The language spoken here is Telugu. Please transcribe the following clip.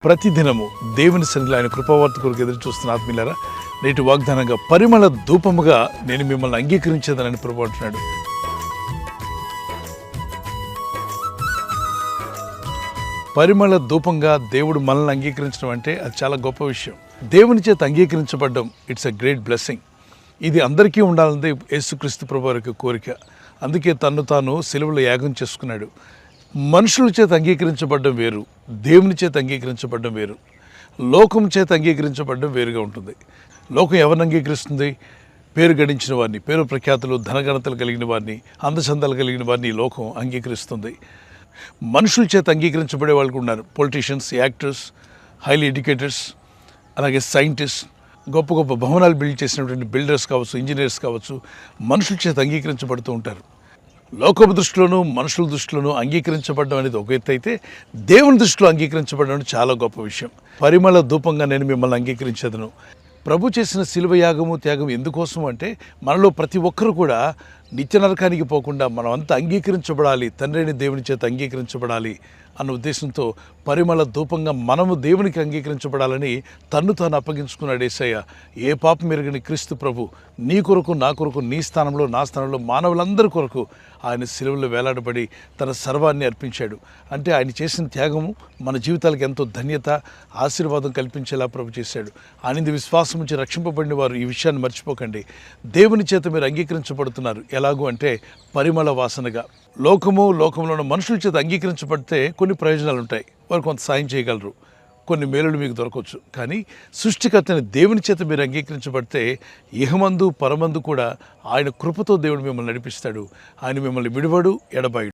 ప్రతిదినము దేవుని సన్నిధిలో ఆయన కృపావార్త కొరకు ఎదురు చూస్తున్న ఆత్మీయులారా, నేటి వాగ్దానంగా పరిమళ ధూపముగా నేను మిమ్మల్ని అంగీకరించేదనని ప్రభువు అంటున్నాడు. పరిమళ ధూపంగా దేవుడు మనల్ని అంగీకరించడం అంటే అది చాలా గొప్ప విషయం. దేవుని చేత అంగీకరించబడడం ఇట్స్ అ గ్రేట్ బ్లెస్సింగ్. ఇది అందరికీ ఉండాలన్నది యేసుక్రీస్తు ప్రభువు యొక్క కోరిక. అందుకే తన్ను తాను సిలువలో యాగం చేసుకున్నాడు. మనుషుల చేత అంగీకరించబడడం వేరు, దేవుని చేత అంగీకరించబడడం వేరు. లోకం చేత అంగీకరించబడడం వేరుగా ఉంటుంది. లోకం ఎవరిని అంగీకరిస్తుంది? పేరు గడించిన వారిని, పేరు ప్రఖ్యాతులు, ధనఘనతలు కలిగిన వారిని, అందచందాలు కలిగిన వారిని లోకం అంగీకరిస్తుంది. మనుషుల చేత అంగీకరించబడే వాళ్ళు ఉన్నారు. పొలిటీషియన్స్, యాక్టర్స్, హైలీ ఎడ్యుకేటర్స్, అలాగే సైంటిస్ట్, గొప్ప గొప్ప భవనాలు బిల్డ్ చేసినటువంటి బిల్డర్స్ కావచ్చు, ఇంజనీర్స్ కావచ్చు, మనుషుల చేత అంగీకరించబడుతూ ఉంటారు. లోకపు దృష్టిలోనూ మనుషుల దృష్టిలోనూ అంగీకరించబడడం అనేది ఒక ఎత్తు అయితే, దేవుని దృష్టిలో అంగీకరించబడడం అనేది చాలా గొప్ప విషయం. పరిమళ ధూపంగా నేను మిమ్మల్ని అంగీకరించేదను. ప్రభు చేసిన శిలువ యాగము, త్యాగం ఎందుకోసం అంటే, మనలో ప్రతి ఒక్కరు కూడా నిత్య నరకానికి పోకుండా మనం అంతా అంగీకరించబడాలి, తండ్రిని దేవుని చేత అంగీకరించబడాలి అన్న ఉద్దేశంతో పరిమళ ధూపంగా మనము దేవునికి అంగీకరించబడాలని తన్ను తాను అప్పగించుకున్నాడు యేసయ్య. ఏ పాపం ఎరుగని క్రీస్తు ప్రభు నీ కొరకు, నా కొరకు, నీ స్థానంలో, నా స్థానంలో, మానవులందరి కొరకు ఆయన శిలువలో వేలాడబడి తన సర్వాన్ని అర్పించాడు. అంటే ఆయన చేసిన త్యాగము మన జీవితాలకు ఎంతో ధన్యత, ఆశీర్వాదం కల్పించేలా ప్రభు చేశాడు. ఆయన విశ్వాసం నుంచి రక్షింపబడిన వారు ఈ విషయాన్ని మర్చిపోకండి. దేవుని చేత మీరు అంగీకరించబడుతున్నారు. ఎలాగూ అంటే పరిమళ వాసనగా. లోకంలో ఉన్న మనుషుల చేత అంగీకరించబడితే కొన్ని ప్రయోజనాలు ఉంటాయి. వారు కొంత సాయం చేయగలరు, కొన్ని మేలులు మీకు దొరకవచ్చు. కానీ సృష్టికర్తని దేవుని చేత మీరు అంగీకరించబడితే ఇహమందు పరమందు కూడా ఆయన కృపతో దేవుడు మిమ్మల్ని నడిపిస్తాడు. ఆయన మిమ్మల్ని విడువడు, ఎడబాయుడు.